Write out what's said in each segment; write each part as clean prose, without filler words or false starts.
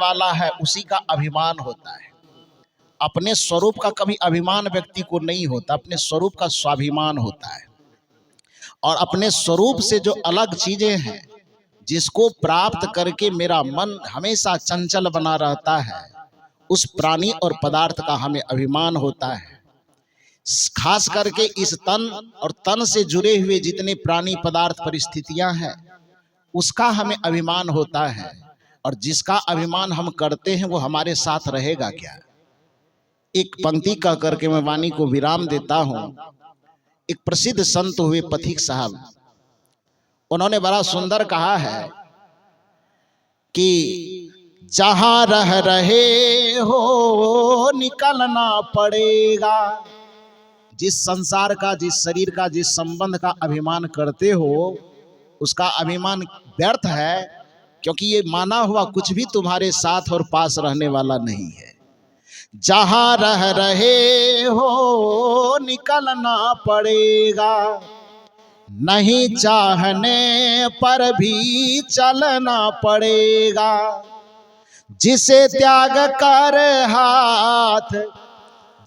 वाला है उसी का अभिमान होता है। अपने स्वरूप का कभी अभिमान व्यक्ति को नहीं होता, अपने स्वरूप का स्वाभिमान होता है। और अपने स्वरूप से जो अलग चीजें हैं, जिसको प्राप्त करके मेरा मन हमेशा चंचल बना रहता है, उस प्राणी और पदार्थ का हमें अभिमान होता है। खास करके इस तन और तन से जुड़े हुए जितने प्राणी पदार्थ परिस्थितियां हैं, उसका हमें अभिमान होता है। और जिसका अभिमान हम करते हैं वो हमारे साथ रहेगा क्या। एक पंक्ति कह करके मैं वाणी को विराम देता हूं। एक प्रसिद्ध संत हुए पथिक साहब, उन्होंने बड़ा सुंदर कहा है कि जहां रह रहे हो निकलना पड़ेगा। जिस संसार का, जिस शरीर का, जिस संबंध का अभिमान करते हो, उसका अभिमान व्यर्थ है, क्योंकि ये माना हुआ कुछ भी तुम्हारे साथ और पास रहने वाला नहीं है। जहां रह रहे हो निकलना पड़ेगा, नहीं चाहने पर भी चलना पड़ेगा। जिसे त्याग कर हाथ,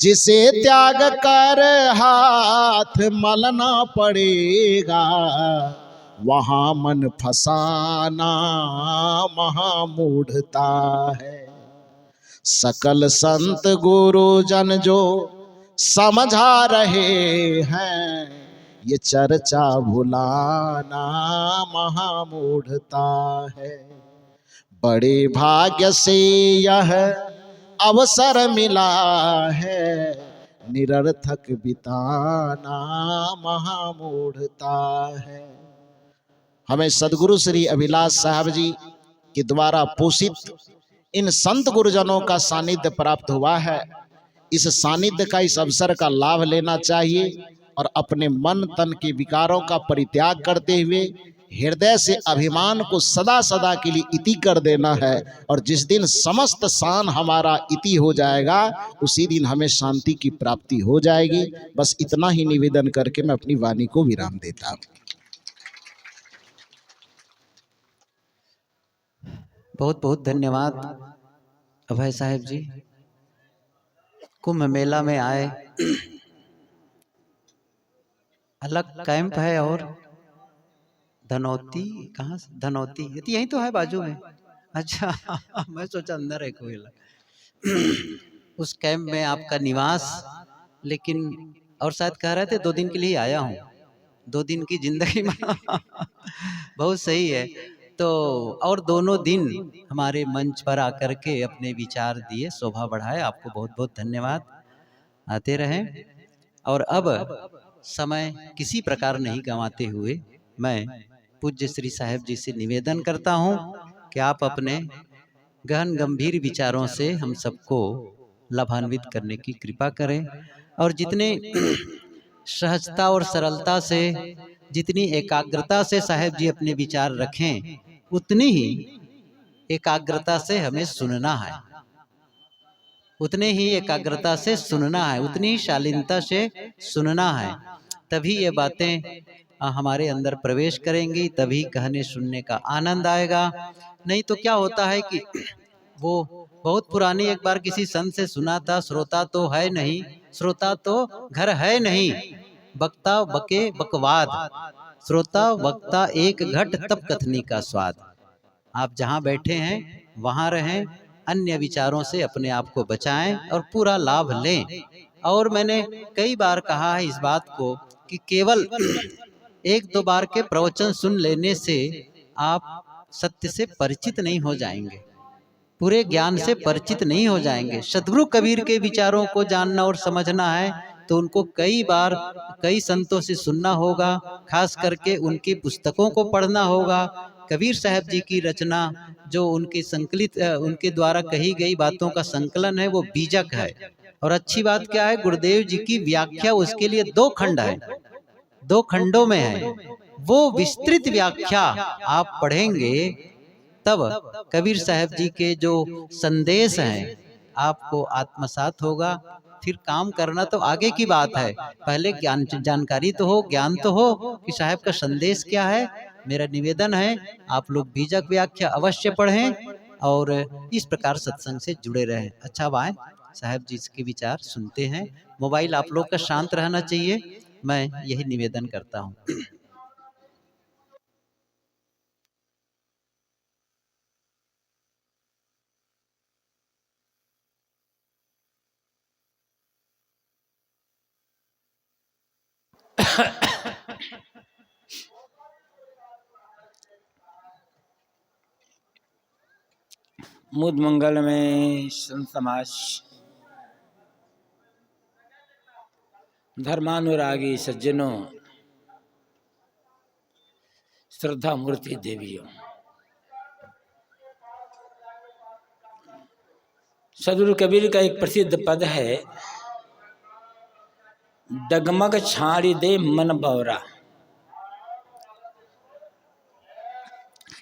जिसे त्याग कर हाथ मलना पड़ेगा, वहां मन फसाना महामूढ़ता है। सकल संत गुरुजन जो समझा रहे हैं, ये चर्चा भुलाना महामूढ़ता है। बड़े भाग्य से यह अवसर मिला है, निरर्थक बिताना महामूढ़ता है। हमें सदगुरु श्री अभिलाष साहब जी के द्वारा पोषित इन संत गुरुजनों का सानिध्य प्राप्त हुआ है। इस सानिध्य का, इस अवसर का लाभ लेना चाहिए और अपने मन तन के विकारों का परित्याग करते हुए हृदय से अभिमान को सदा सदा के लिए इति कर देना है। और जिस दिन समस्त शान हमारा इति हो जाएगा, उसी दिन हमें शांति की प्राप्ति हो जाएगी। बस इतना ही निवेदन करके मैं अपनी वाणी को विराम देता हूँ। बहुत बहुत धन्यवाद अभय साहब जी। कुंभ मेला में आए, अलग कैंप है और धनौती, कहाँ से धनौती, ये तो यहीं तो है बाजू में। अच्छा मैं सोचा अंदर है कोई अलग। उस कैंप में आपका निवास, लेकिन और शायद कह रहे थे 2 दिन के लिए आया हूँ। 2 दिन की जिंदगी में बहुत सही है। तो और दोनों दिन हमारे मंच पर आकर के अपने विचार दिए, शोभा बढ़ाए। आपको बहुत बहुत धन्यवाद। आते रहें। और अब समय किसी प्रकार नहीं गंवाते हुए मैं पूज्य श्री साहब जी से निवेदन करता हूं कि आप अपने गहन गंभीर विचारों से हम सबको लाभान्वित करने की कृपा करें। और जितने सहजता और सरलता से, जितनी एकाग्रता से साहब जी अपने विचार रखें, उतनी ही एकाग्रता से हमें सुनना है, उतने ही एकाग्रता से सुनना है, उतनी ही शालीनता से सुनना है। तभी ये बातें हमारे अंदर प्रवेश करेंगी, तभी कहने सुनने का आनंद आएगा। नहीं तो क्या होता है कि वो बहुत पुरानी एक बार किसी संत से सुना था, श्रोता तो है नहीं, श्रोता तो घर है नहीं, वक्ता बके बकवाद, श्रोता वक्ता एक घट तब कथनी का स्वाद। आप जहाँ बैठे हैं वहाँ रहें, अन्य विचारों से अपने आप को बचाएं और पूरा लाभ लें। और मैंने कई बार कहा है इस बात को कि केवल 1-2 बार के प्रवचन सुन लेने से आप सत्य से परिचित नहीं हो जाएंगे, पूरे ज्ञान से परिचित नहीं हो जाएंगे। सद्गुरु कबीर के विचारों को जानना और समझना है तो उनको कई बार कई संतों से सुनना होगा, खास करके उनकी पुस्तकों को पढ़ना होगा। कबीर साहब जी की रचना जो उनके संकलित, उनके द्वारा कही गई बातों का संकलन है, वो बीजक है। और अच्छी बात क्या है, गुरुदेव जी की व्याख्या उसके लिए 2 खंड है, 2 खंडों में है। वो विस्तृत व्याख्या आप पढ़ेंगे तब कबीर साहब जी के जो संदेश हैं आपको आत्मसात होगा। फिर काम करना तो आगे की बात है, पहले ज्ञान जानकारी तो हो, ज्ञान तो हो कि साहब का संदेश क्या है। मेरा निवेदन है आप लोग बीजक व्याख्या अवश्य पढ़ें और इस प्रकार सत्संग से जुड़े रहें। अच्छा अब आए साहब जी के विचार सुनते हैं। मोबाइल आप लोग का शांत रहना चाहिए, मैं यही निवेदन करता हूँ। मुद मंगल में संत समाज, धर्मानुरागी सज्जनों, श्रद्धा मूर्ति देवियों, सदगुरु कबीर का एक प्रसिद्ध पद है, डगमग छाड़ी दे मन बौरा।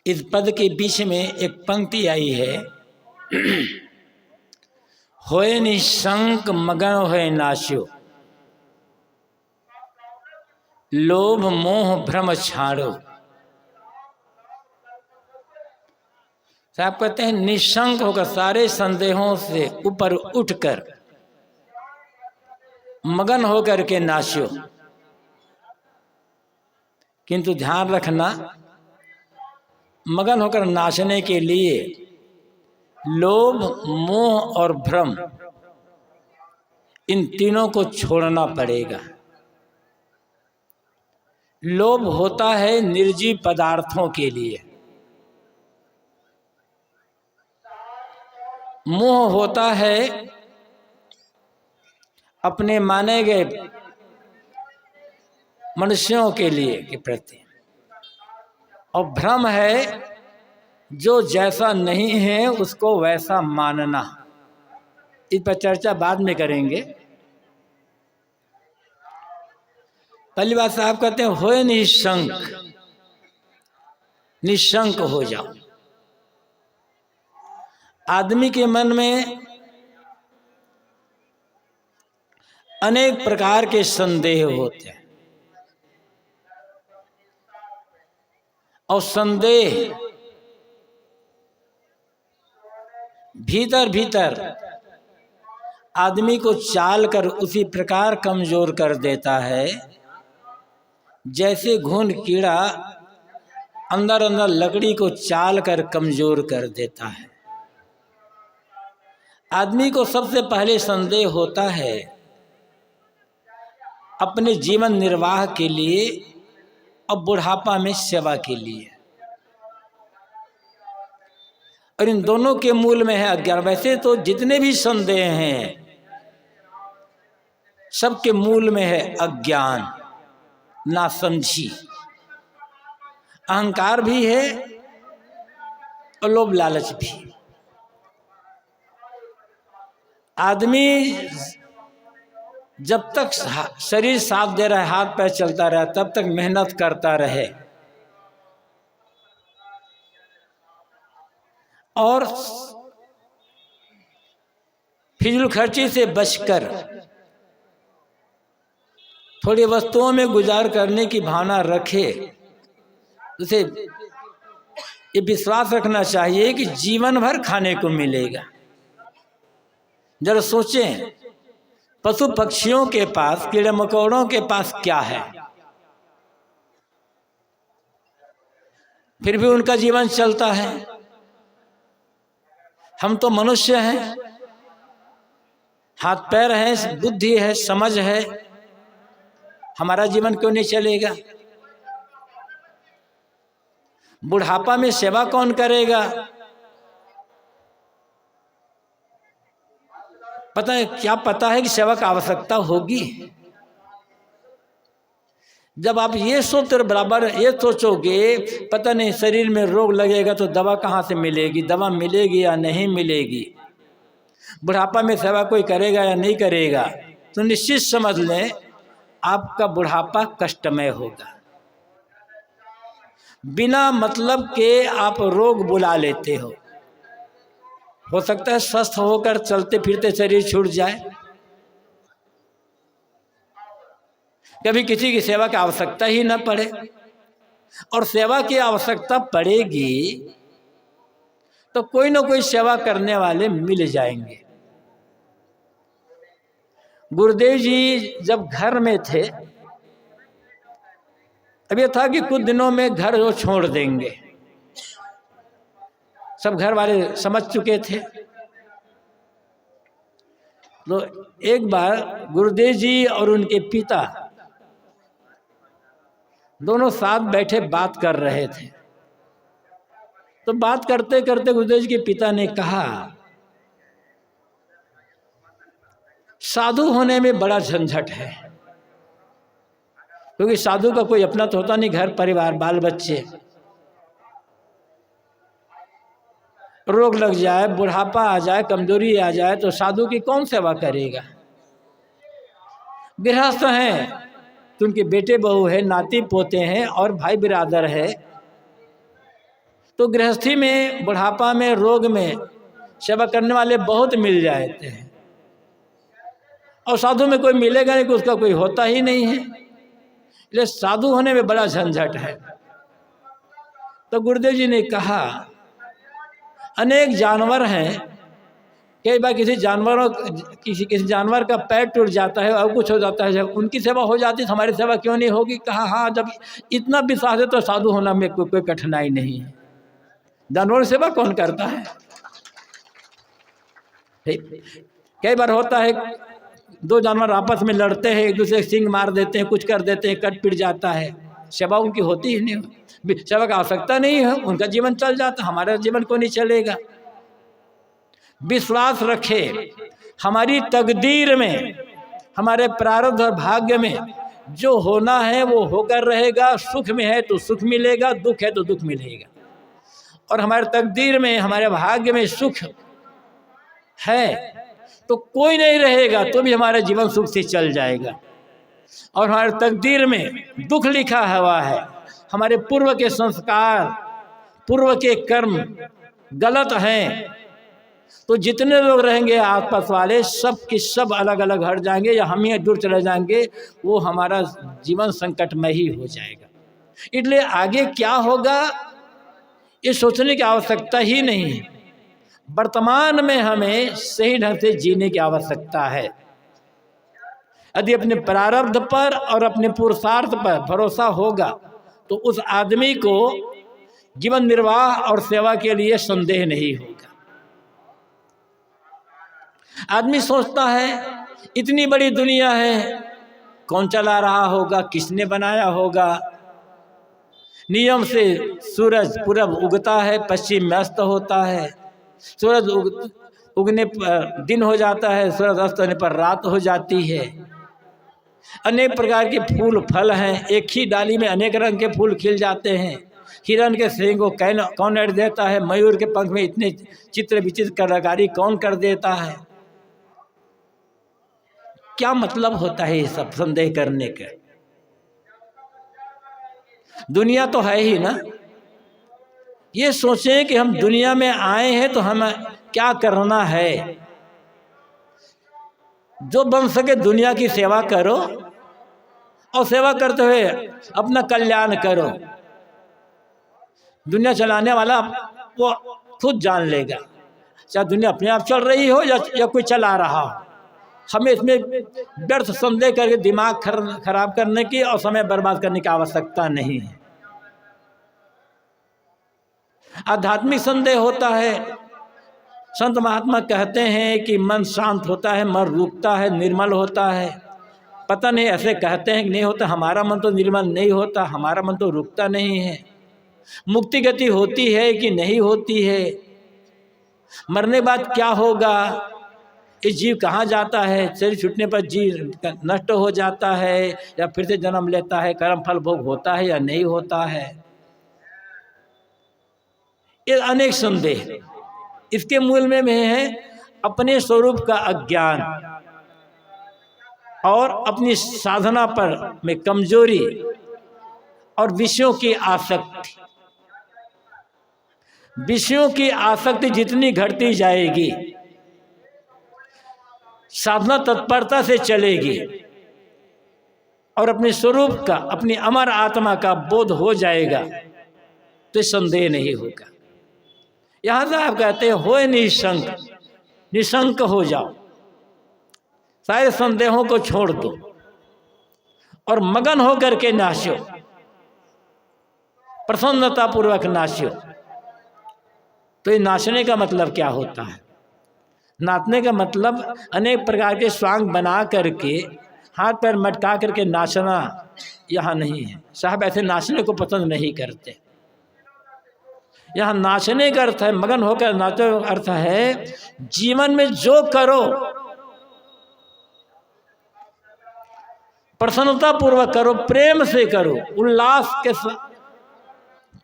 इस पद के बीच में एक पंक्ति आई है, होए निशंक मगन होए नाश्यो, लोभ मोह भ्रम छाड़ो। साहब कहते हैं निशंक होकर, सारे संदेहों से ऊपर उठकर, मगन होकर के नाचो। किंतु ध्यान रखना, मगन होकर नाचने के लिए लोभ मोह और भ्रम, इन तीनों को छोड़ना पड़ेगा। लोभ होता है निर्जीव पदार्थों के लिए, मोह होता है अपने माने गए मनुष्यों के लिए के प्रति, और भ्रम है जो जैसा नहीं है उसको वैसा मानना। इस पर चर्चा बाद में करेंगे। पहली बात साहब कहते हैं होए निशंक, निशंक हो जाओ। आदमी के मन में अनेक प्रकार के संदेह होते हैं, और संदेह भीतर भीतर आदमी को चाल कर उसी प्रकार कमजोर कर देता है, जैसे घुन कीड़ा अंदर अंदर लकड़ी को चाल कर कमजोर कर देता है। आदमी को सबसे पहले संदेह होता है अपने जीवन निर्वाह के लिए और बुढ़ापा में सेवा के लिए, और इन दोनों के मूल में है अज्ञान। वैसे तो जितने भी संदेह हैं सबके मूल में है अज्ञान, नासमझी, अहंकार भी है और लोभ लालच भी। आदमी जब तक शरीर साथ दे रहा है, हाथ पैर चलता रहा, तब तक मेहनत करता रहे, और फिजूल खर्ची से बचकर थोड़ी वस्तुओं में गुजार करने की भावना रखे। उसे ये विश्वास रखना चाहिए कि जीवन भर खाने को मिलेगा। जरा सोचें, पशु पक्षियों के पास, कीड़े मकोड़ों के पास क्या है, फिर भी उनका जीवन चलता है। हम तो मनुष्य हैं, हाथ पैर हैं, बुद्धि है, समझ है, हमारा जीवन क्यों नहीं चलेगा? बुढ़ापा में सेवा कौन करेगा? पता है क्या? पता है कि सेवा की आवश्यकता होगी। जब आप ये सोच बराबर ये सोचोगे पता नहीं शरीर में रोग लगेगा तो दवा कहाँ से मिलेगी, दवा मिलेगी या नहीं मिलेगी, बुढ़ापा में सेवा कोई करेगा या नहीं करेगा, तो निश्चित समझ लें आपका बुढ़ापा कष्टमय होगा। बिना मतलब के आप रोग बुला लेते हो सकता है स्वस्थ होकर चलते फिरते शरीर छूट जाए, कभी किसी की सेवा की आवश्यकता ही न पड़े। और सेवा की आवश्यकता पड़ेगी तो कोई ना कोई सेवा करने वाले मिल जाएंगे। गुरुदेव जी जब घर में थे, अब ये था कि कुछ दिनों में घर वो छोड़ देंगे, सब घर वाले समझ चुके थे। तो एक बार गुरुदेव जी और उनके पिता दोनों साथ बैठे बात कर रहे थे। तो बात करते करते गुरुदेव जी के पिता ने कहा, साधु होने में बड़ा झंझट है, क्योंकि साधु का कोई अपना तो होता नहीं, घर परिवार बाल बच्चे, रोग लग जाए, बुढ़ापा आ जाए, कमजोरी आ जाए तो साधु की कौन सेवा करेगा। गृहस्थ हैं तो उनके बेटे बहू है, नाती पोते हैं और भाई बिरादर है, तो गृहस्थी में, बुढ़ापा में, रोग में सेवा करने वाले बहुत मिल जाते हैं, और साधु में कोई मिलेगा नहीं, कि उसका कोई होता ही नहीं है। इसलिए साधु होने में बड़ा झंझट है। तो गुरुदेव जी ने कहा, अनेक जानवर हैं, कई बार किसी जानवर का पैर टूट जाता है और कुछ हो जाता है, जब उनकी सेवा हो जाती है तो हमारी सेवा क्यों नहीं होगी। कहा हाँ, जब इतना विश्वास है तो साधु होना में कोई कठिनाई नहीं है। जानवर की सेवा कौन करता है। कई बार होता है दो जानवर आपस में लड़ते हैं, एक दूसरे सिंग मार देते हैं, कुछ कर देते हैं, कट पिट जाता है, सेवा उनकी होती ही नहीं, सेवा का आवश्यकता नहीं है, उनका जीवन चल जाता, हमारा जीवन को नहीं चलेगा। विश्वास रखे हमारी तकदीर में, हमारे प्रारब्ध और भाग्य में जो होना है वो होकर रहेगा। सुख में है तो सुख मिलेगा, दुख है तो दुख मिलेगा। और हमारे तकदीर में, हमारे भाग्य में सुख है तो कोई नहीं रहेगा तो भी हमारा जीवन सुख से चल जाएगा। और हमारे तकदीर में दुख लिखा हुआ है, हमारे पूर्व के संस्कार, पूर्व के कर्म गलत हैं, तो जितने लोग रहेंगे आसपास वाले सब के सब अलग अलग हट जाएंगे या हम ही दूर चले जाएंगे, वो हमारा जीवन संकटमय ही हो जाएगा। इसलिए आगे क्या होगा ये सोचने की आवश्यकता ही नहीं है। वर्तमान में हमें सही ढंग से जीने की आवश्यकता है। यदि अपने प्रारब्ध पर और अपने पुरुषार्थ पर भरोसा होगा तो उस आदमी को जीवन निर्वाह और सेवा के लिए संदेह नहीं होगा। आदमी सोचता है इतनी बड़ी दुनिया है, कौन चला रहा होगा, किसने बनाया होगा। नियम से सूरज पूरब उगता है, पश्चिम में अस्त होता है, सूरज उगने पर दिन हो जाता है, सूरज अस्त होने पर रात हो जाती है। अनेक प्रकार के फूल फल हैं, एक ही डाली में अनेक रंग के फूल खिल जाते हैं। हिरण के सींग को कौन अड़ देता है, मयूर के पंख में इतने चित्र विचित्र कलाकारी कौन कर देता है। क्या मतलब होता है ये सब संदेह करने का। दुनिया तो है ही ना। ये सोचें कि हम दुनिया में आए हैं तो हमें क्या करना है। जो बन सके दुनिया की सेवा करो और सेवा करते हुए अपना कल्याण करो। दुनिया चलाने वाला वो खुद जान लेगा, चाहे दुनिया अपने आप चल रही हो या कोई चला रहा हो। हमें इसमें व्यर्थ संदेह करके दिमाग खराब करने की और समय बर्बाद करने की आवश्यकता नहीं है। आध्यात्मिक संदेह होता है। संत महात्मा कहते हैं कि मन शांत होता है, मन रुकता है, निर्मल होता है। पता नहीं ऐसे कहते हैं कि नहीं होता। हमारा मन तो निर्मल नहीं होता, हमारा मन तो रुकता नहीं है। मुक्ति गति होती है कि नहीं होती है, मरने बाद क्या होगा, इस जीव कहाँ जाता है, शरीर छूटने पर जीव नष्ट हो जाता है या फिर से जन्म लेता है, कर्म फल भोग होता है या नहीं होता है। ये अनेक संदेह इसके मूल में है अपने स्वरूप का अज्ञान और अपनी साधना पर में कमजोरी और विषयों की आसक्ति। विषयों की आसक्ति जितनी घटती जाएगी, साधना तत्परता से चलेगी और अपने स्वरूप का, अपनी अमर आत्मा का बोध हो जाएगा तो संदेह नहीं होगा। यहाँ से आप कहते हैं हो निशंक, निशंक हो जाओ, सारे संदेहों को छोड़ दो और मगन हो करके नाचो, प्रसन्नता पूर्वक नाचो। तो ये नाचने का मतलब क्या होता है? नाचने का मतलब अनेक प्रकार के स्वांग बना करके हाथ पैर मटका करके नाचना यहाँ नहीं है। साहब ऐसे नाचने को पसंद नहीं करते। यहाँ नाचने का अर्थ है, मगन होकर नाचने का अर्थ है जीवन में जो करो प्रसन्नता पूर्वक करो, प्रेम से करो, उल्लास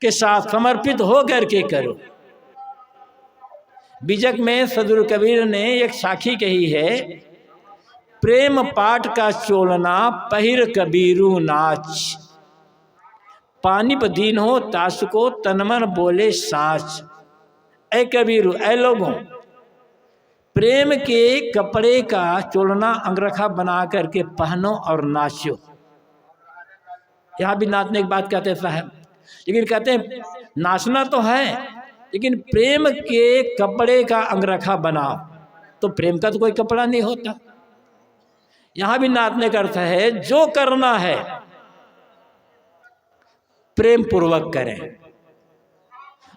के साथ समर्पित हो करके करो। बीजक में सदगुरु कबीर ने एक साखी कही है, प्रेम पाट का चोलना पहिर कबीरू नाच, पानी पदीन हो ताश को तनमन बोले साच। ऐ कबीरू, ऐ लोगों, प्रेम के कपड़े का चोलना अंगरखा बना करके पहनो और नाचो। यहाँ भी नाचने की बात कहते हैं साहब, लेकिन कहते हैं नाचना तो है, लेकिन प्रेम के कपड़े का अंगरखा बनाओ। तो प्रेम का तो कोई कपड़ा नहीं होता। यहाँ भी नाचने का अर्थ है जो करना है प्रेम पूर्वक करें,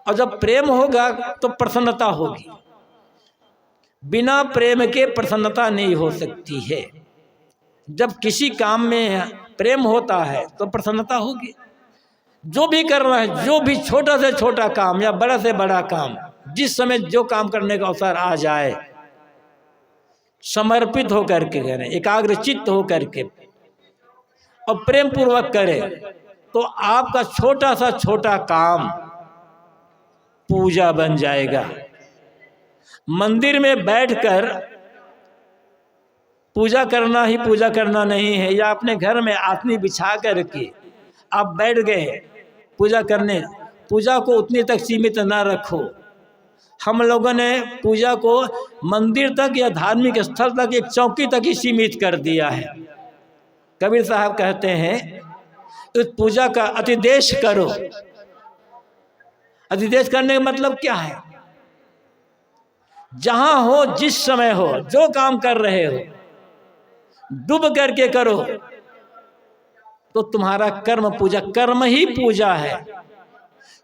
और जब प्रेम होगा तो प्रसन्नता होगी। बिना प्रेम के प्रसन्नता नहीं हो सकती है। जब किसी काम में प्रेम होता है तो प्रसन्नता होगी। जो भी करना है, जो भी छोटा से छोटा काम या बड़ा से बड़ा काम, जिस समय जो काम करने का अवसर आ जाए, समर्पित होकर के करें, एकाग्रचित्त होकर के और प्रेम पूर्वक करें, तो आपका छोटा सा छोटा काम पूजा बन जाएगा। मंदिर में बैठकर पूजा करना ही पूजा करना नहीं है, या अपने घर में आसनी बिछा करके आप बैठ गए पूजा करने। पूजा को उतनी तक सीमित ना रखो। हम लोगों ने पूजा को मंदिर तक या धार्मिक स्थल तक एक चौकी तक ही सीमित कर दिया है। कबीर साहब कहते हैं उस पूजा का अतिदेश करो। अतिदेश करने का मतलब क्या है? जहां हो, जिस समय हो, जो काम कर रहे हो, डूब करके करो, तो तुम्हारा कर्म पूजा, कर्म ही पूजा है।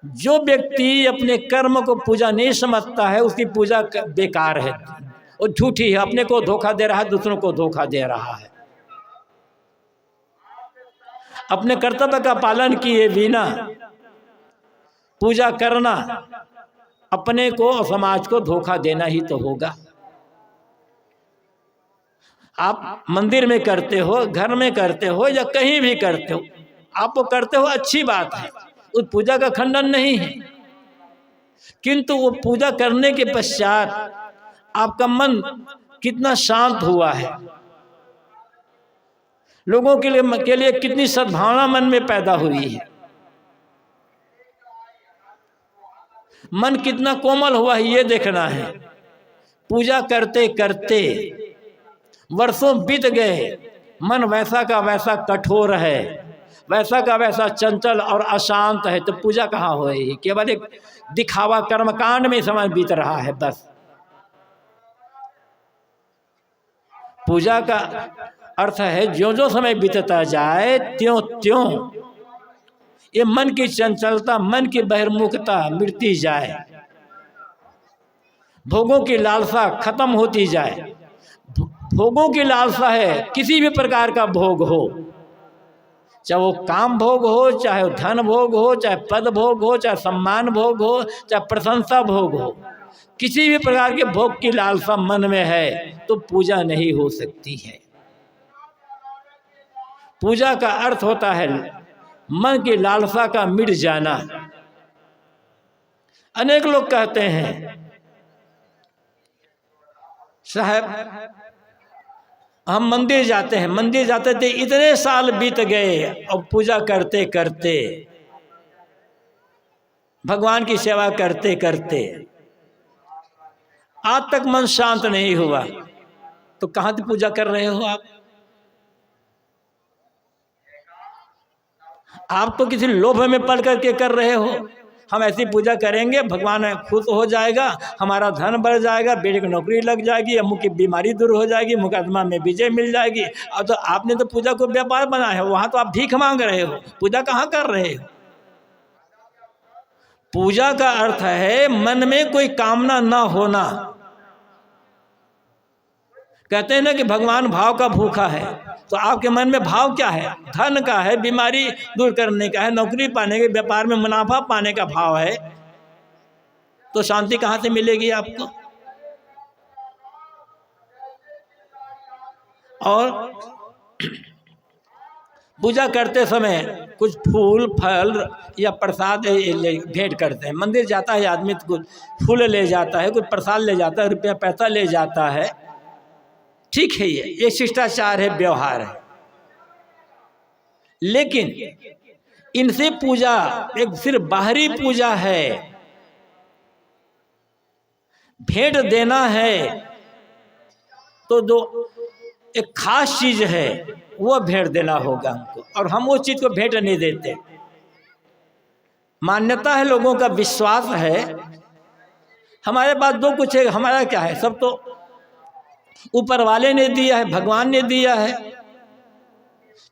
जो व्यक्ति अपने कर्म को पूजा नहीं समझता है, उसकी पूजा बेकार है और झूठी है, अपने को धोखा दे रहा है, दूसरों को धोखा दे रहा है। अपने कर्तव्य का पालन किए बिना पूजा करना अपने को और समाज को धोखा देना ही तो होगा। आप मंदिर में करते हो, घर में करते हो या कहीं भी करते हो, आप वो करते हो, अच्छी बात है, उस पूजा का खंडन नहीं है। किंतु वो पूजा करने के पश्चात आपका मन कितना शांत हुआ है, लोगों के लिए कितनी सद्भावना मन में पैदा हुई है, मन कितना कोमल हुआ है, ये देखना है। पूजा करते करते वर्षों बीत गए, मन वैसा का वैसा कठोर है, वैसा का वैसा चंचल और अशांत है, तो पूजा कहाँ होएगी? केवल एक दिखावा कर्मकांड में समय बीत रहा है बस। पूजा का अर्थ है ज्यों ज्यों समय बीतता जाए त्यों त्यों ये मन की चंचलता, मन की बहिर्मुखता मिटती जाए, भोगों की लालसा खत्म होती जाए। भोगों की लालसा है, किसी भी प्रकार का भोग हो, चाहे वो काम भोग हो, चाहे वो धन भोग हो, चाहे पद भोग हो, चाहे सम्मान भोग हो, चाहे प्रशंसा भोग हो, किसी भी प्रकार के भोग की लालसा मन में है तो पूजा नहीं हो सकती है। पूजा का अर्थ होता है मन की लालसा का मिट जाना। अनेक लोग कहते हैं साहब हम मंदिर जाते हैं, मंदिर जाते थे, इतने साल बीत गए और पूजा करते करते, भगवान की सेवा करते करते आज तक मन शांत नहीं हुआ। तो कहाँ से पूजा कर रहे हो आप? आप तो किसी लोभ में पड़ करके कर रहे हो, हम ऐसी पूजा करेंगे भगवान खुश हो जाएगा, हमारा धन बढ़ जाएगा, बेटे की नौकरी लग जाएगी, अम्मू की बीमारी दूर हो जाएगी, मुकदमा में विजय मिल जाएगी। अब तो आपने तो पूजा को व्यापार बनाया है, वहाँ तो आप भीख मांग रहे हो, पूजा कहाँ कर रहे हो। पूजा का अर्थ है मन में कोई कामना ना होना। कहते हैं ना कि भगवान भाव का भूखा है, तो आपके मन में भाव क्या है? धन का है, बीमारी दूर करने का है, नौकरी पाने के, व्यापार में मुनाफा पाने का भाव है, तो शांति कहाँ से मिलेगी आपको? और पूजा करते समय कुछ फूल फल या प्रसाद भेंट करते हैं। मंदिर जाता है आदमी तो कुछ फूल ले जाता है, कुछ प्रसाद ले जाता है, रुपया पैसा ले जाता है, ठीक है, ये शिष्टाचार है, व्यवहार है। लेकिन इनसे पूजा एक सिर्फ बाहरी पूजा है, भेंट देना है तो जो एक खास चीज है वो भेंट देना होगा हमको, और हम उस चीज को भेंट नहीं देते। मान्यता है, लोगों का विश्वास है, हमारे पास जो कुछ है हमारा क्या है, सब तो ऊपर वाले ने दिया है, भगवान ने दिया है।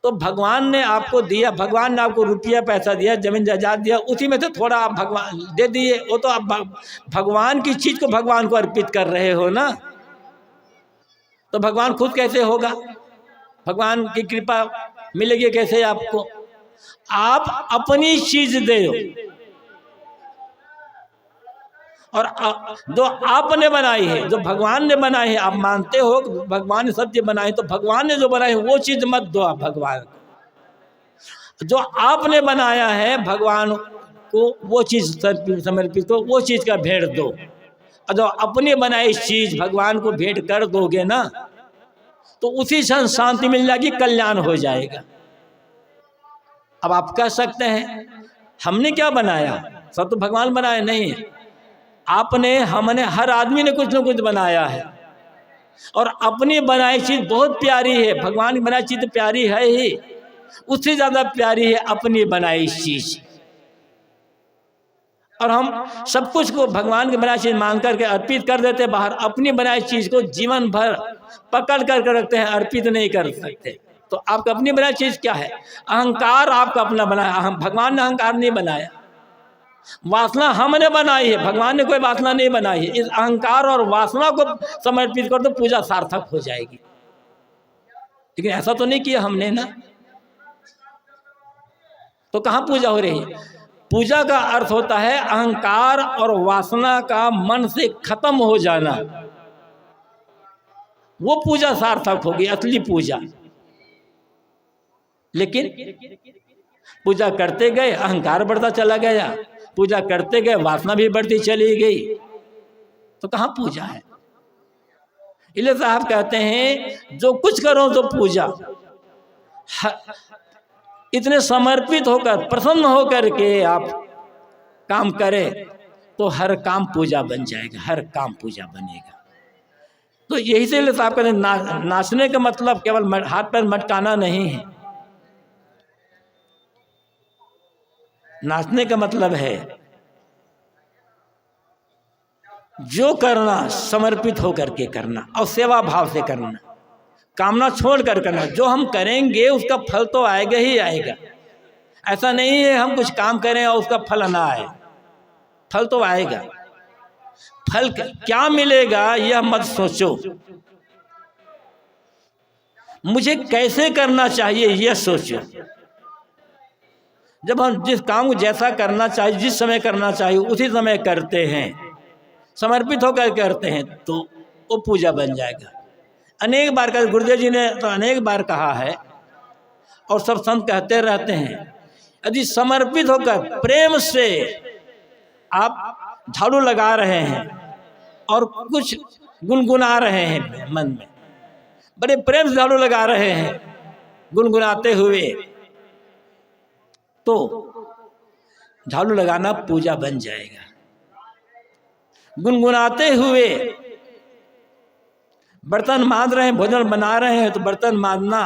तो भगवान ने आपको दिया, भगवान ने आपको रुपया पैसा दिया, जमीन जायदाद दिया, उसी में से थोड़ा आप भगवान दे दिए, वो तो आप भगवान की चीज को भगवान को अर्पित कर रहे हो ना। तो भगवान खुद कैसे होगा? भगवान की कृपा मिलेगी कैसे आपको? आप अपनी चीज दे, और जो आपने बनाई है, जो भगवान ने बनाई है, आप मानते हो भगवान ने सब चीज बनाई, तो भगवान ने जो बनाई है वो चीज मत दो आप भगवान को। जो आपने बनाया है भगवान को वो चीज समर्पित हो, वो चीज का भेंट दो। और जो अपनी बनाई चीज भगवान को भेंट कर दोगे ना, तो उसी क्षण शांति मिल जाएगी, कल्याण हो जाएगा। अब आप कह सकते हैं हमने क्या बनाया, सब तो भगवान बनाया नहीं है। आपने, हमने, हर आदमी ने कुछ न कुछ बनाया है, और अपनी बनाई चीज बहुत प्यारी है। भगवान की बनाई चीज तो प्यारी है ही, उससे ज्यादा प्यारी है अपनी बनाई चीज। और हम सब कुछ को भगवान की बनाई चीज मान करके अर्पित कर देते बाहर, अपनी बनाई चीज को जीवन भर पकड़ करके रखते हैं, अर्पित नहीं कर सकते। तो आपका अपनी बनाई चीज क्या है? अहंकार आपका अपना बनाया, भगवान ने अहंकार नहीं बनाया। वासना हमने बनाई है, भगवान ने कोई वासना नहीं बनाई है। इस अहंकार और वासना को समर्पित कर तो पूजा सार्थक हो जाएगी। लेकिन ऐसा तो नहीं किया हमने ना, तो कहाँ पूजा हो रही है? पूजा का अर्थ होता है अहंकार और वासना का मन से खत्म हो जाना, वो पूजा सार्थक होगी, असली पूजा। लेकिन पूजा करते गए अहंकार बढ़ता चला गया, पूजा करते गए वासना भी बढ़ती चली गई, तो कहाँ पूजा है? इसलिए साहब कहते हैं जो कुछ करो तो पूजा, इतने समर्पित होकर, प्रसन्न होकर के आप काम करें तो हर काम पूजा बन जाएगा, हर काम पूजा बनेगा। तो यही से साहब कहते हैं नाचने का मतलब केवल हाथ पैर मटकाना नहीं है। नाचने का मतलब है जो करना समर्पित होकर के करना और सेवा भाव से करना, कामना छोड़ कर करना। जो हम करेंगे उसका फल तो आएगा ही आएगा। ऐसा नहीं है हम कुछ काम करें और उसका फल ना आए, फल तो आएगा। फल क्या मिलेगा यह मत सोचो, मुझे कैसे करना चाहिए यह सोचो। जब हम जिस काम को जैसा करना चाहिए, जिस समय करना चाहिए उसी समय करते हैं, समर्पित होकर करते हैं, तो वो पूजा बन जाएगा। अनेक बार का गुरुदेव जी ने तो अनेक बार कहा है और सब संत कहते रहते हैं, यदि समर्पित होकर प्रेम से आप झाड़ू लगा रहे हैं और कुछ गुनगुना रहे हैं मन में, बड़े प्रेम से झाड़ू लगा रहे हैं गुनगुनाते हुए, तो झाड़ू लगाना पूजा बन जाएगा। गुनगुनाते हुए बर्तन मांज रहे हैं, भोजन बना रहे हैं, तो बर्तन मांजना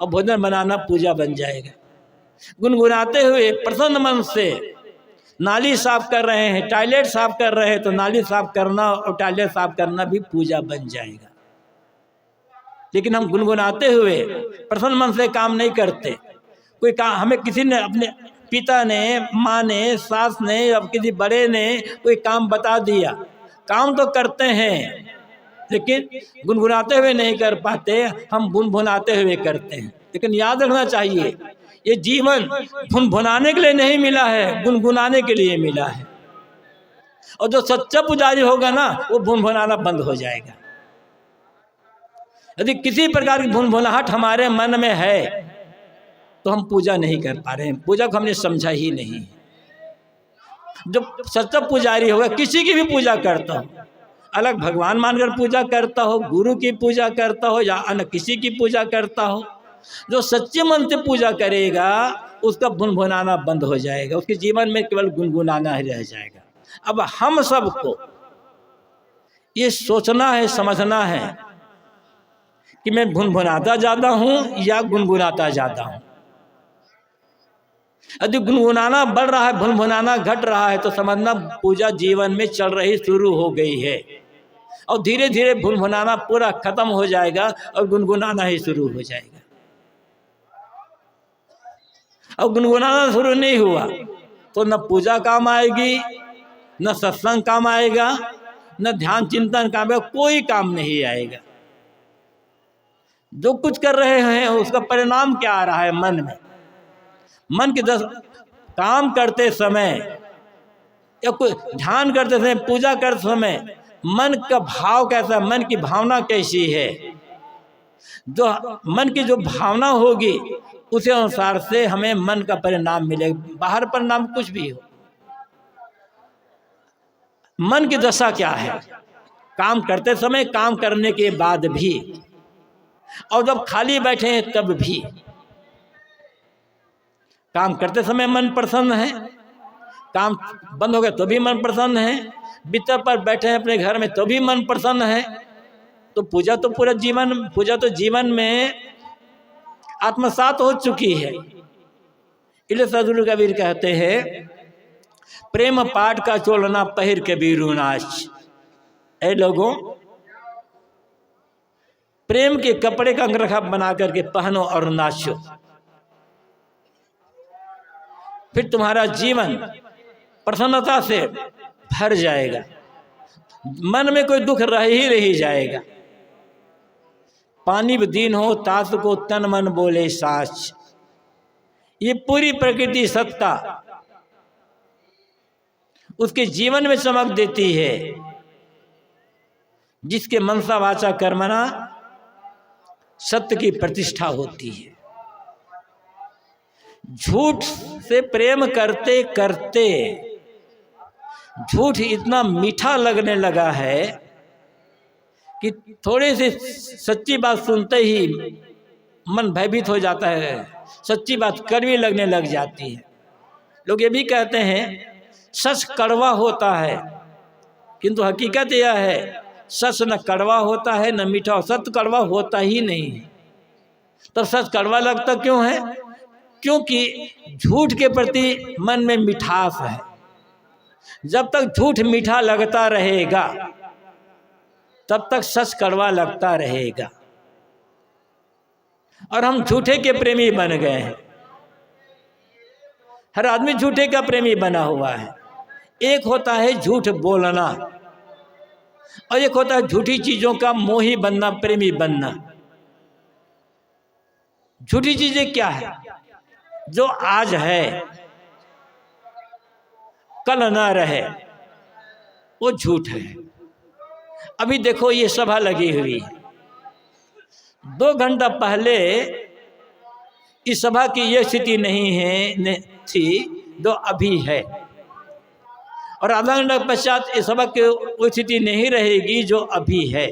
और भोजन बनाना पूजा बन जाएगा। गुनगुनाते हुए प्रसन्न मन से नाली साफ कर रहे हैं, टॉयलेट साफ कर रहे हैं, तो नाली साफ करना और टॉयलेट साफ करना भी पूजा बन जाएगा। लेकिन हम गुनगुनाते हुए प्रसन्न मन से काम नहीं करते। कोई काम हमें किसी ने, अपने पिता ने, माँ ने, सास ने, अब किसी बड़े ने कोई काम बता दिया, काम तो करते हैं लेकिन गुनगुनाते हुए नहीं कर पाते, हम भुनभुनाते हुए करते हैं। लेकिन याद रखना चाहिए, ये जीवन भुनभुनाने के लिए नहीं मिला है, गुनगुनाने के लिए मिला है। और जो सच्चा पुजारी होगा ना, वो भुनभुनाना बंद हो जाएगा। यदि किसी प्रकार की भुनभुनाहट हमारे मन में है तो हम पूजा नहीं कर पा रहे हैं, पूजा को हमने समझा ही नहीं। जो सच्चा पुजारी होगा, किसी की भी पूजा करता हो, अलग भगवान मानकर पूजा करता हो, गुरु की पूजा करता हो या अन्य किसी की पूजा करता हो, जो सच्चे मन से पूजा करेगा उसका भुनभुनाना बंद हो जाएगा, उसके जीवन में केवल गुनगुनाना ही रह जाएगा। अब हम सबको ये सोचना है, समझना है कि मैं भुनभुनाता ज़्यादा हूँ या गुनगुनाता ज़्यादा हूँ। यदि गुनगुनाना बढ़ रहा है, भुनभुनाना घट रहा है, तो समझना पूजा जीवन में चल रही शुरू हो गई है, और धीरे धीरे भुनभुनाना पूरा खत्म हो जाएगा और गुनगुनाना ही शुरू हो जाएगा। और गुनगुनाना शुरू नहीं हुआ तो न पूजा काम आएगी, न सत्संग काम आएगा, न ध्यान चिंतन काम आएगा, कोई काम नहीं आएगा। जो कुछ कर रहे हैं उसका परिणाम क्या आ रहा है मन में। मन के काम करते समय या कोई ध्यान करते समय, पूजा करते समय मन का भाव कैसा, मन की भावना कैसी है, जो मन की जो भावना होगी उसी अनुसार से हमें मन का परिणाम मिलेगा। बाहर परिणाम कुछ भी हो, मन की दशा क्या है, काम करते समय, काम करने के बाद भी, और जब खाली बैठे हैं तब भी। काम करते समय मन प्रसन्न है, काम बंद हो गया तो भी मन प्रसन्न है, बिस्तर पर बैठे हैं अपने घर में तो भी मन प्रसन्न है। तो पूजा तो जीवन में आत्मसात हो चुकी है। इसलिए सदगुरु कबीर कहते हैं, प्रेम पाठ का चोलना पहिर के बीरू नाच। ऐ लोगों, प्रेम के कपड़े का अंगरखा बना करके पहनो और नाचो, फिर तुम्हारा जीवन प्रसन्नता से भर जाएगा, मन में कोई दुख रह ही नहीं जाएगा। पानी दीन हो तात को तन मन बोले साच। ये पूरी प्रकृति सत्ता उसके जीवन में चमक देती है, जिसके मनसा वाचा कर्मणा सत्य की प्रतिष्ठा होती है। झूठ से प्रेम करते करते झूठ इतना मीठा लगने लगा है कि थोड़ी सी सच्ची बात सुनते ही मन भयभीत हो जाता है, सच्ची बात कड़वी लगने लग जाती है। लोग ये भी कहते हैं सच कड़वा होता है, किंतु हकीकत यह है सच न कड़वा होता है न मीठा, सत्य कड़वा होता ही नहीं है। तो सच कड़वा लगता क्यों है? क्योंकि झूठ के प्रति मन में मिठास है। जब तक झूठ मीठा लगता रहेगा तब तक सच कड़वा लगता रहेगा, और हम झूठे के प्रेमी बन गए हैं। हर आदमी झूठे का प्रेमी बना हुआ है। एक होता है झूठ बोलना और एक होता है झूठी चीजों का मोही बनना, प्रेमी बनना। झूठी चीजें क्या है? जो आज है कल ना रहे, वो झूठ है। अभी देखो ये सभा लगी हुई है, 2 घंटा पहले इस सभा की ये स्थिति नहीं थी जो अभी है, और आधा घंटा पश्चात इस सभा की वो स्थिति नहीं रहेगी जो अभी है।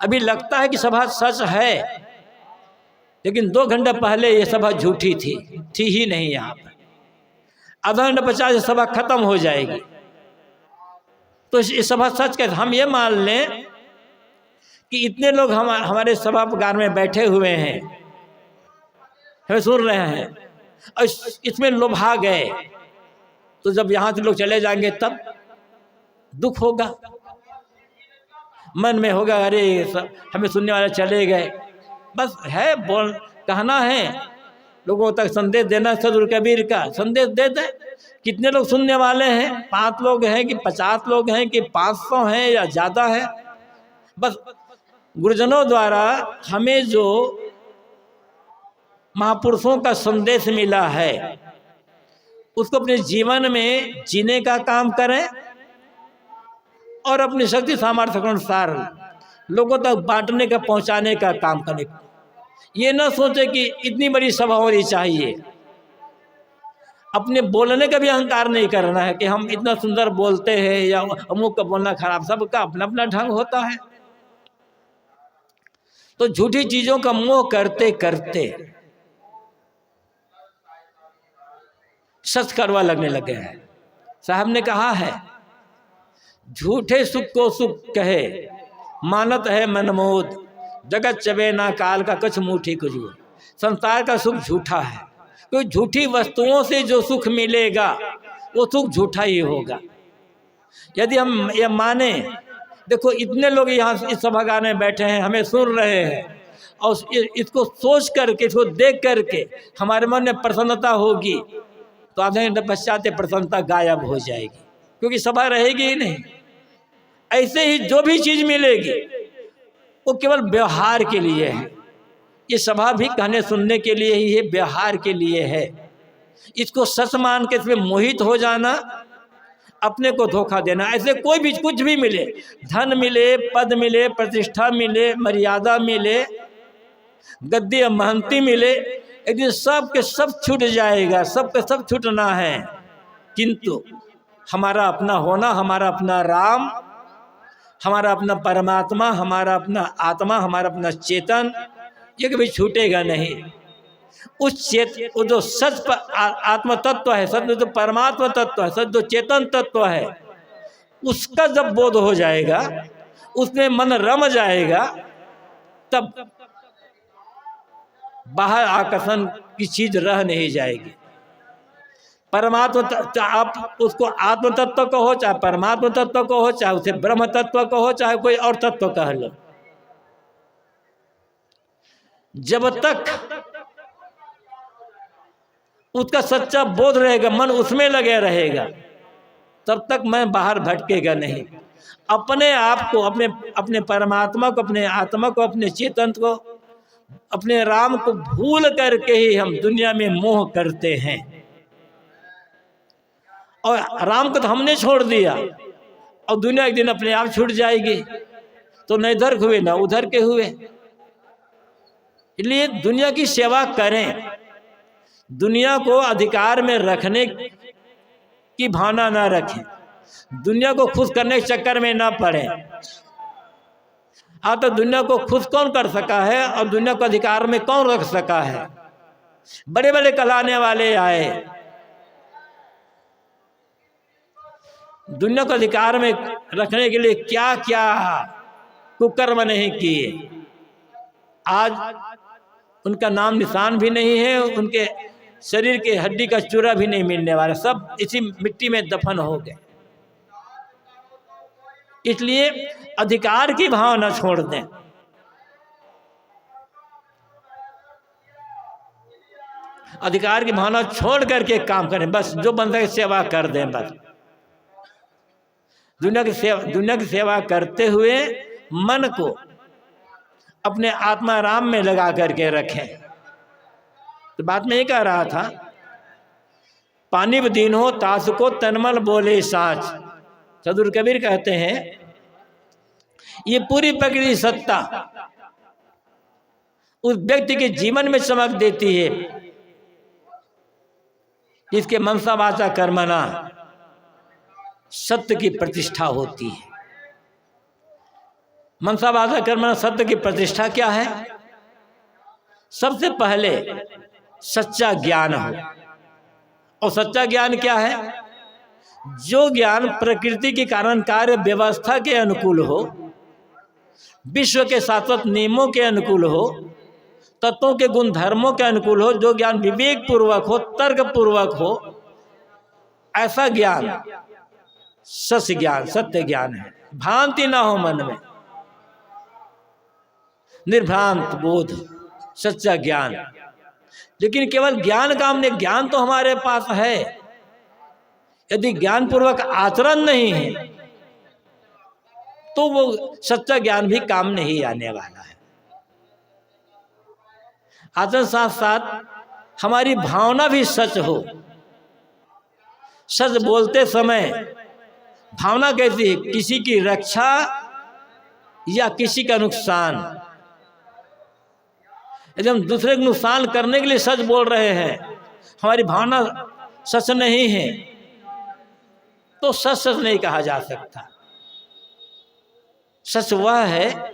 अभी लगता है कि सभा सच है, लेकिन 2 घंटा पहले ये सभा झूठी थी ही नहीं। यहाँ पर आधा घंटा पश्चात सभा खत्म हो जाएगी। तो इस सभा सच कैसे? हम ये मान लें कि इतने लोग हमारे सभागार में बैठे हुए हैं, हमें सुन रहे हैं, और इसमें लोभा गए तो जब यहाँ से लोग चले जाएंगे तब दुख होगा, मन में होगा अरे हमें सुनने वाले चले गए। बस है बोल कहना है, लोगों तक संदेश देना, सदगुरु कबीर का संदेश दे दे। कितने लोग सुनने वाले हैं? 5 लोग हैं कि 50 लोग हैं कि 500 हैं या ज़्यादा है। बस गुरुजनों द्वारा हमें जो महापुरुषों का संदेश मिला है उसको अपने जीवन में जीने का काम करें और अपनी शक्ति सामर्थ्य के अनुसार लोगों तक बांटने का, पहुंचाने का काम करें। ये ना सोचे कि इतनी बड़ी सभा होनी चाहिए। अपने बोलने का भी अहंकार नहीं करना है कि हम इतना सुंदर बोलते हैं या अमुक का बोलना खराब। सबका अपना अपना ढंग होता है। तो झूठी चीजों का मोह करते करते सच करवा लगने लगे हैं। साहब ने कहा है, झूठे सुख को सुख कहे मानत है मनमोद, जगत चबे ना काल का कछ मुठी कुछ। संसार का सुख झूठा है, क्योंकि झूठी वस्तुओं से जो सुख मिलेगा वो सुख झूठा ही होगा। यदि हम ये माने, देखो इतने लोग यहाँ इस सभागार में बैठे हैं, हमें सुन रहे हैं, और इसको सोच करके, इसको देख करके हमारे मन में प्रसन्नता होगी तो आधे घंटे पश्चात प्रसन्नता गायब हो जाएगी, क्योंकि सभा रहेगी ही नहीं। ऐसे ही जो भी चीज मिलेगी वो केवल व्यवहार के लिए है। ये सभा भी कहने सुनने के लिए ही है, व्यवहार के लिए है। इसको सच मान के इसमें मोहित हो जाना, अपने को धोखा देना। ऐसे कोई भी कुछ भी मिले, धन मिले, पद मिले, प्रतिष्ठा मिले, मर्यादा मिले, गद्दी महंती मिले, एक दिन सब के सब छूट जाएगा, सब के सब छूटना है। किंतु हमारा अपना होना, हमारा अपना राम, हमारा अपना परमात्मा, हमारा अपना आत्मा, हमारा अपना चेतन, ये कभी छूटेगा नहीं। उस वो जो सच आत्म तत्व है, सच जो परमात्मा तत्व है, सच जो चेतन तत्व है, उसका जब बोध हो जाएगा, उसमें मन रम जाएगा, तब बाहर आकर्षण की चीज रह नहीं जाएगी। परमात्मा, आप उसको आत्म तत्व कहो, चाहे परमात्मा तत्व कहो, चाहे उसे ब्रह्म तत्व कहो, चाहे कोई और तत्व कह लो, जब तक उसका सच्चा बोध रहेगा, मन उसमें लगे रहेगा, तब तक मैं बाहर भटकेगा नहीं। अपने आप को, अपने परमात्मा को, अपने आत्मा को, अपने चेतन को, अपने राम को भूल करके ही हम दुनिया में मोह करते हैं। और राम को तो हमने छोड़ दिया और दुनिया एक दिन अपने आप छूट जाएगी। तो न इधर हुए ना उधर के हुए। इसलिए दुनिया की सेवा करें, दुनिया को अधिकार में रखने की भावना ना रखें, दुनिया को खुश करने के चक्कर में ना पड़े। तो दुनिया को खुश कौन कर सका है और दुनिया को अधिकार में कौन रख सका है? बड़े बड़े कहलाने वाले आए, दुनिया को अधिकार में रखने के लिए क्या क्या कुकर्म नहीं किए। आज उनका नाम निशान भी नहीं है, उनके शरीर के हड्डी का चूरा भी नहीं मिलने वाला, सब इसी मिट्टी में दफन हो गए। इसलिए अधिकार की भावना छोड़ दें। अधिकार की भावना छोड़ करके काम करें, बस जो बन सके सेवा कर दें। बस दुनिया की सेवा करते हुए मन को अपने आत्मा राम में लगा करके रखें। तो बात में ये कह रहा था, पानी दीन हो तास को तनमल बोले साच। सदगुरु कबीर कहते हैं ये पूरी प्रकृति सत्ता उस व्यक्ति के जीवन में चमक देती है जिसके मनसा वाचा कर्मणा सत्य की प्रतिष्ठा होती है। मनसा वाचा कर्मणा सत्य की प्रतिष्ठा क्या है? सबसे पहले सच्चा ज्ञान हो। और सच्चा ज्ञान क्या है? जो ज्ञान प्रकृति के कारण कार्य व्यवस्था के अनुकूल हो, विश्व के शाश्वत नियमों के अनुकूल हो, तत्वों के गुण धर्मों के अनुकूल हो, जो ज्ञान विवेक पूर्वक हो, तर्क पूर्वक हो, ऐसा ज्ञान सत्य ज्ञान, सत्य ज्ञान है। भ्रांति ना हो मन में, निर्भ्रांत बोध, सच्चा ज्ञान। लेकिन केवल ज्ञान काम नहीं, ज्ञान तो हमारे पास है, यदि ज्ञान पूर्वक आचरण नहीं है तो वो सच्चा ज्ञान भी काम नहीं आने वाला है। आचरण साथ साथ हमारी भावना भी सच हो। सच बोलते समय भावना कैसी है, किसी की रक्षा या किसी का नुकसान। यदि हम दूसरे को नुकसान करने के लिए सच बोल रहे हैं, हमारी भावना सच नहीं है, तो सच सच नहीं कहा जा सकता। सच वह है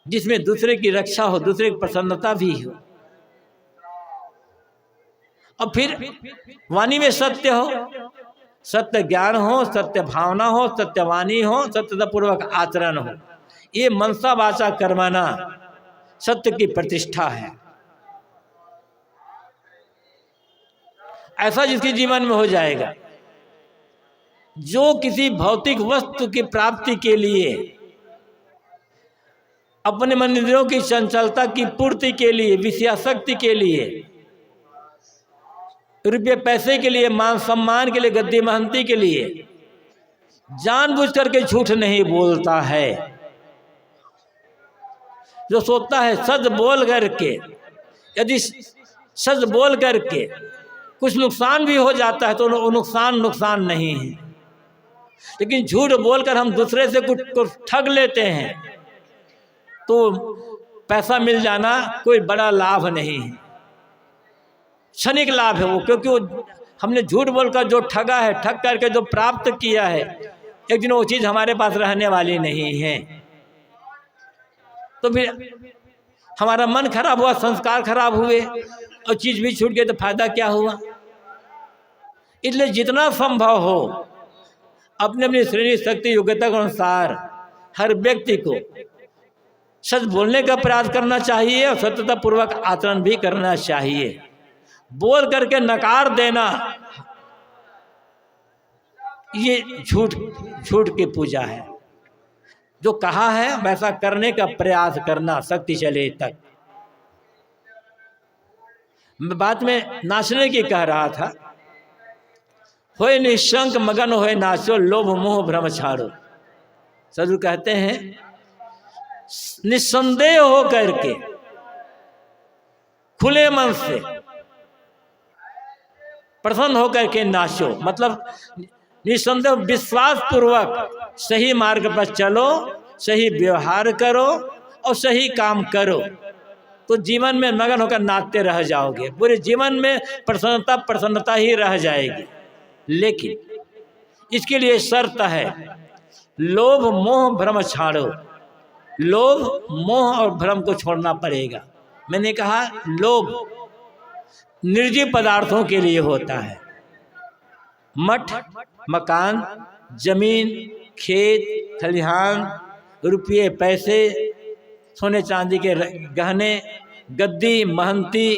जिसमें दूसरे की रक्षा हो, दूसरे की प्रसन्नता भी हो, और फिर वाणी में सत्य हो, सत्य ज्ञान हो, सत्य भावना हो, सत्य वाणी हो, सत्यता पूर्वक आचरण हो। ये मनसा वाचा कर्मणा सत्य की प्रतिष्ठा है। ऐसा जिसके जीवन में हो जाएगा, जो किसी भौतिक वस्तु की प्राप्ति के लिए, अपने मन इंद्रियों की चंचलता की पूर्ति के लिए, विषयासक्ति के लिए, रुपये पैसे के लिए, मान सम्मान के लिए, गद्दी महंती के लिए जानबूझ करके झूठ नहीं बोलता है। जो सोचता है सच बोल करके, यदि सच बोल करके कुछ नुकसान भी हो जाता है तो नुकसान नहीं है। लेकिन झूठ बोलकर हम दूसरे से कुछ ठग लेते हैं तो पैसा मिल जाना कोई बड़ा लाभ नहीं है, क्षणिक लाभ है वो, क्योंकि वो हमने झूठ बोलकर जो ठगा है, ठग करके जो प्राप्त किया है, एक दिन वो चीज़ हमारे पास रहने वाली नहीं है। तो फिर हमारा मन खराब हुआ, संस्कार खराब हुए और चीज़ भी छूट गई तो फायदा क्या हुआ। इसलिए जितना संभव हो अपने अपनी श्रेणी शक्ति योग्यता के अनुसार हर व्यक्ति को सच बोलने का प्रयास करना चाहिए और सत्यता पूर्वक आचरण भी करना चाहिए। बोल करके नकार देना ये झूठ की पूजा है। जो कहा है वैसा करने का प्रयास करना शक्ति चले तक। मैं बात में नाचने की कह रहा था, होए निशंक मगन होए नाचो, लोभ मोह भ्रम छाड़ो। सदगुरु कहते हैं निस्संदेह हो करके खुले मन से प्रसन्न होकर के नाचो, मतलब निस्संदेह विश्वास पूर्वक सही मार्ग पर चलो, सही व्यवहार करो और सही काम करो, तो जीवन में मगन होकर नाचते रह जाओगे। पूरे जीवन में प्रसन्नता ही रह जाएगी। लेकिन इसके लिए शर्त है, लोभ मोह भ्रम छाड़ो। लोभ मोह और भ्रम को छोड़ना पड़ेगा। मैंने कहा लोभ निर्जीव पदार्थों के लिए होता है, मठ मकान, जमीन, खेत खलिहान, रुपये पैसे, सोने चांदी के गहने, गद्दी महंती,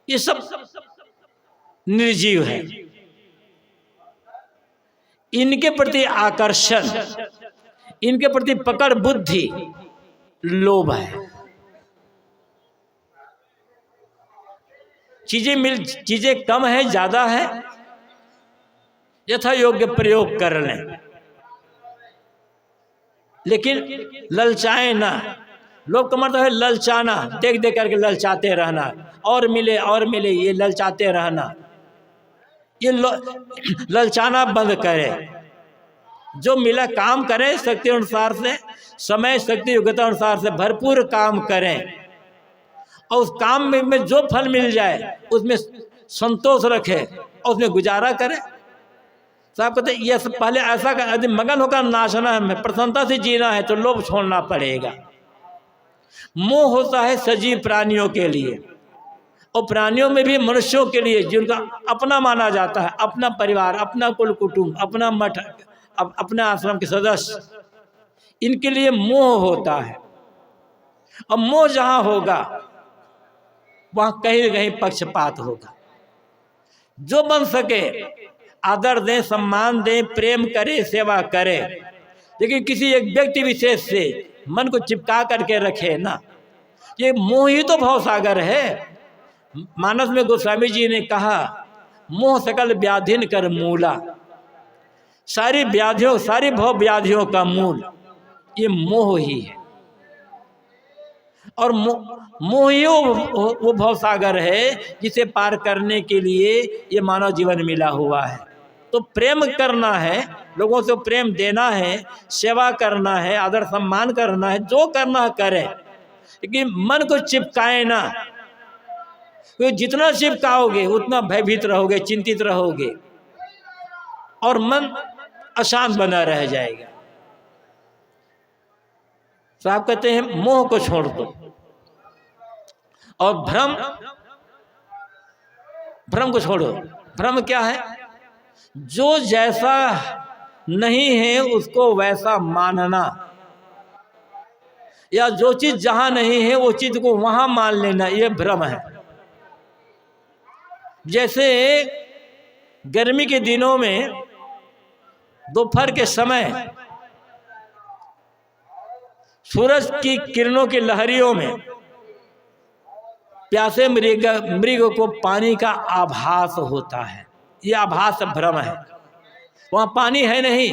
ये सब निर्जीव है। इनके प्रति आकर्षण, इनके प्रति पकड़ बुद्धि लोभ है। चीजें कम है ज्यादा है, यथा योग्य प्रयोग कर लें, लेकिन ललचाए ना। लोग का मतलब है ललचाना, देख देख करके ललचाते रहना, और मिले ये ललचाते रहना। ये ललचाना बंद करें। जो मिला काम करें, शक्ति अनुसार से, समय शक्ति योग्यता अनुसार से भरपूर काम करें, और उस काम में जो फल मिल जाए उसमें संतोष रखें और उसमें गुजारा करें। तो आप कहते ये पहले ऐसा कर, यदि मगन होकर नाचना है, हमें प्रसन्नता से जीना है तो लोभ छोड़ना पड़ेगा। मोह होता है सजीव प्राणियों के लिए, और प्राणियों में भी मनुष्यों के लिए, जिनका अपना माना जाता है, अपना परिवार, अपना कुल कुटुंब, अपना मठ, अपने आश्रम के सदस्य, इनके लिए मोह होता है। और मोह जहाँ होगा वहाँ कहीं न कहीं पक्षपात होगा। जो बन सके आदर दें, सम्मान दें, प्रेम करें, सेवा करें, लेकिन किसी एक व्यक्ति विशेष से मन को चिपका करके रखे ना। ये मोह ही तो भवसागर है। मानस में गोस्वामी जी ने कहा, मोह सकल व्याधिन कर मूला, सारी व्याधियों, सारी भव व्याधियों का मूल ये मोह ही है। और मोह ही वो भवसागर है जिसे पार करने के लिए ये मानव जीवन मिला हुआ है। तो प्रेम करना है, लोगों से प्रेम देना है, सेवा करना है, आदर सम्मान करना है, जो करना है करें, लेकिन मन को चिपकाए ना। क्योंकि जितना चिपकाओगे उतना भयभीत रहोगे, चिंतित रहोगे और मन अशांत बना रह जाएगा। तो आप कहते हैं मोह को छोड़ दो। और भ्रम को छोड़ो। भ्रम क्या है? जो जैसा नहीं है उसको वैसा मानना, या जो चीज जहां नहीं है वो चीज को वहां मान लेना, ये भ्रम है। जैसे गर्मी के दिनों में दोपहर के समय सूरज की किरणों की लहरियों में प्यासे मृग को पानी का आभास होता है। ये आभास भ्रम है। वहाँ पानी है नहीं,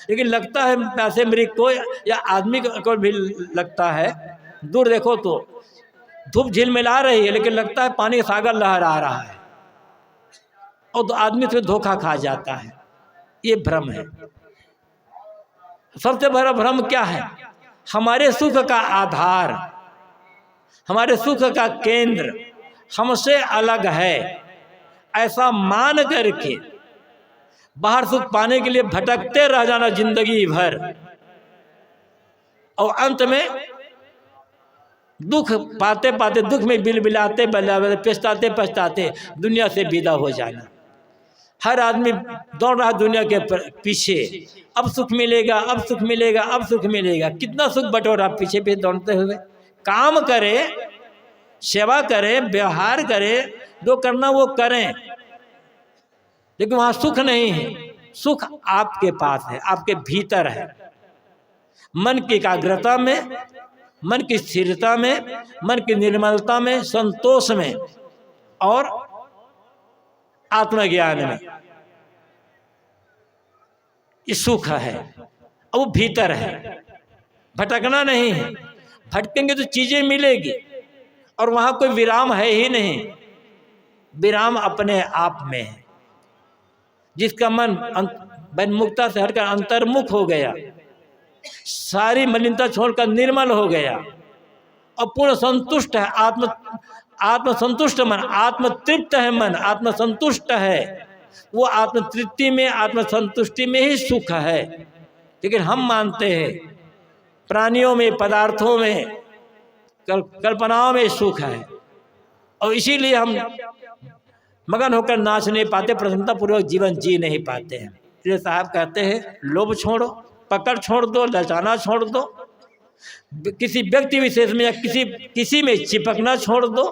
लेकिन लगता है प्यासे मृग को या आदमी को भी लगता है। दूर देखो तो धूप झिलमिला रही है, लेकिन लगता है पानी का सागर लहरा रहा है, और तो आदमी से धोखा खा जाता है। ये भ्रम है। सबसे बड़ा भ्रम क्या है? हमारे सुख का आधार, हमारे सुख का केंद्र हमसे अलग है, ऐसा मान करके बाहर सुख पाने के लिए भटकते रह जाना जिंदगी भर, और अंत में दुख पाते पाते, दुख में बिलबिलाते बिलबिलाते, पछताते पछताते दुनिया से विदा हो जाना। हर आदमी दौड़ रहा दुनिया के पीछे, अब सुख मिलेगा, अब सुख मिलेगा, अब सुख मिलेगा। कितना सुख बटोरा पीछे पीछे दौड़ते हुए। काम करे, सेवा करे, व्यवहार करे, जो करना वो करें, लेकिन वहां सुख नहीं है। सुख आपके पास है, आपके भीतर है। मन की एकाग्रता में, मन की स्थिरता में, मन की निर्मलता में, संतोष में और आत्मज्ञान में ये सुख है। और वो भीतर है, भटकना नहीं है। भटकेंगे तो चीजें मिलेगी, और वहां कोई विराम है ही नहीं। विराम अपने आप में है। जिसका मन मुक्ता से हटकर अंतर्मुख हो गया, सारी मलिनता छोड़कर निर्मल हो गया और पूर्ण संतुष्ट है, आत्म संतुष्ट मन, आत्म तृप्त है मन, आत्म संतुष्ट है, वो आत्म तृप्ति में, आत्म संतुष्टि में ही सुख है। लेकिन हम मानते हैं प्राणियों में, पदार्थों में, कल्पनाओं में सुख है, और इसीलिए हम मगन होकर नाच नहीं पाते, प्रसन्नता पूर्वक जीवन जी नहीं पाते हैं। इसलिए साहब कहते हैं लोभ छोड़ो, पकड़ छोड़ दो, ललचाना छोड़ दो, किसी व्यक्ति विशेष में या किसी में चिपकना छोड़ दो,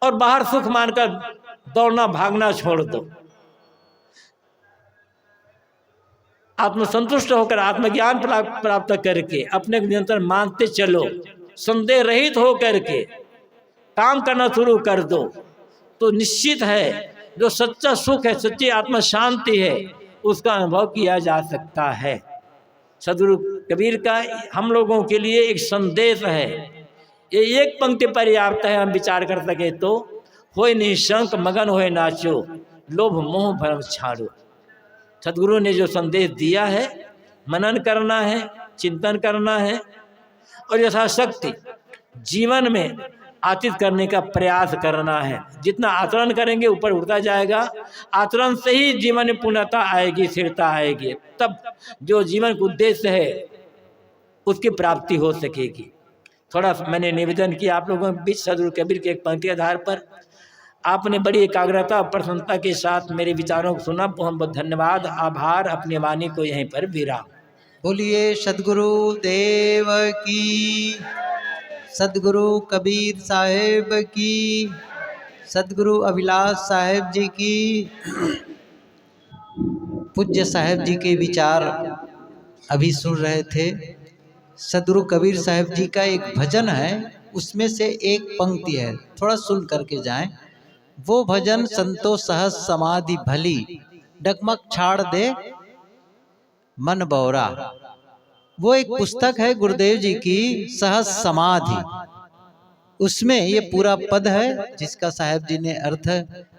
और बाहर सुख मानकर दौड़ना भागना छोड़ दो। आत्मसंतुष्ट होकर, आत्मज्ञान प्राप्त करके अपने निरंतर मानते चलो, संदेह रहित हो करके काम करना शुरू कर दो, तो निश्चित है जो सच्चा सुख है, सच्ची आत्म शांति है, उसका अनुभव किया जा सकता है। सदगुरु कबीर का हम लोगों के लिए एक संदेश है। ये एक पंक्ति पर्याप्त है, हम विचार कर सके तो। होए निशंक मगन होए नाचो, लोभ मोह भ्रम छाड़ो। सदगुरु ने जो संदेश दिया है, मनन करना है, चिंतन करना है, और यथाशक्ति जीवन में आतीत करने का प्रयास करना है। जितना आचरण करेंगे ऊपर उठता जाएगा। आचरण से ही जीवन में पूर्णता आएगी, स्थिरता आएगी, तब जो जीवन का उद्देश्य है उसकी प्राप्ति हो सकेगी। थोड़ा मैंने निवेदन किया आप लोगों के बीच सदगुरु कबीर के एक पंक्ति आधार पर। आपने बड़ी एकाग्रता और प्रसन्नता के साथ मेरे विचारों को सुना, बहुत बहुत धन्यवाद, आभार। अपनी वाणी को यहीं पर विराम। बोलिए सदगुरु देव की, सदगुरु कबीर साहेब की। सदगुरु अभिलाष साहेब जी की, पूज्य साहेब जी के विचार अभी सुन रहे थे। सदगुरु कबीर साहब जी का एक भजन है, उसमें से एक पंक्ति है, थोड़ा सुन करके जाएं। वो भजन संतो सहज समाधि भली, डगमग छाड़ दे मन बौरा। वो एक पुस्तक है गुरुदेव जी की, सहज समाधि। उसमें ये पूरा पद है जिसका साहब जी ने अर्थ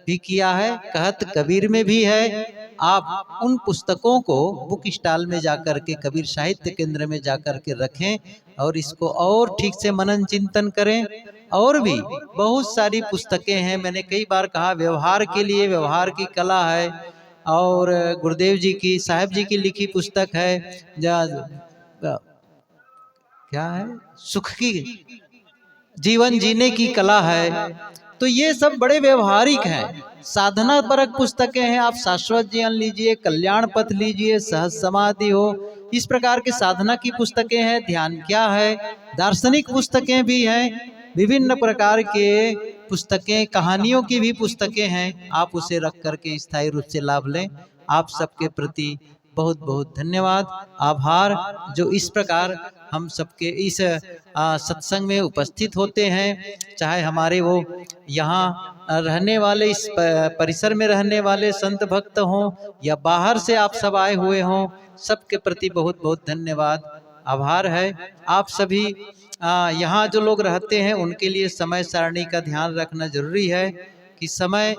भी किया है, कहत कबीर में भी है। आप उन पुस्तकों को बुक स्टॉल में जाकर के, कबीर साहित्य केंद्र में जाकर के रखें और इसको और ठीक से मनन चिंतन करें। और भी बहुत सारी पुस्तकें हैं, मैंने कई बार कहा, व्यवहार के लिए व्यवहार की कला है, और गुरुदेव जी की, साहब जी की लिखी पुस्तक है क्या है, सुख की जीवन जीने की कला है। तो ये सब बड़े व्यवहारिक हैं, साधना परक पुस्तकें हैं। आप शाश्वत जीवन लीजिए, कल्याण पथ लीजिए, सहज समाधि हो, इस प्रकार के साधना की पुस्तकें हैं। ध्यान क्या है, दार्शनिक पुस्तकें भी हैं, विभिन्न प्रकार के पुस्तकें, कहानियों की भी पुस्तकें हैं। आप उसे रख करके स्थायी रूप से लाभ लें। आप सबके प्रति बहुत बहुत धन्यवाद, आभार, जो इस प्रकार हम सबके इस सत्संग में उपस्थित होते हैं। चाहे हमारे वो यहाँ रहने वाले, इस परिसर में रहने वाले संत भक्त हों या बाहर से आप सब आए हुए हों, सबके प्रति बहुत बहुत धन्यवाद, आभार है। आप सभी यहाँ जो लोग रहते हैं उनके लिए समय सारणी का ध्यान रखना जरूरी है कि समय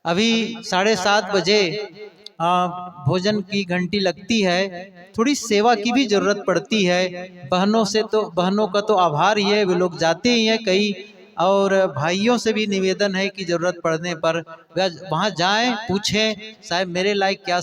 अभी 7:30 बजे भोजन की घंटी लगती है। थोड़ी सेवा की भी जरूरत पड़ती है। बहनों का तो आभार ही है, वे लोग जाते ही हैं कई, और भाइयों से भी निवेदन है कि जरूरत पड़ने पर वहाँ जाएं, पूछें साहब मेरे लायक क्या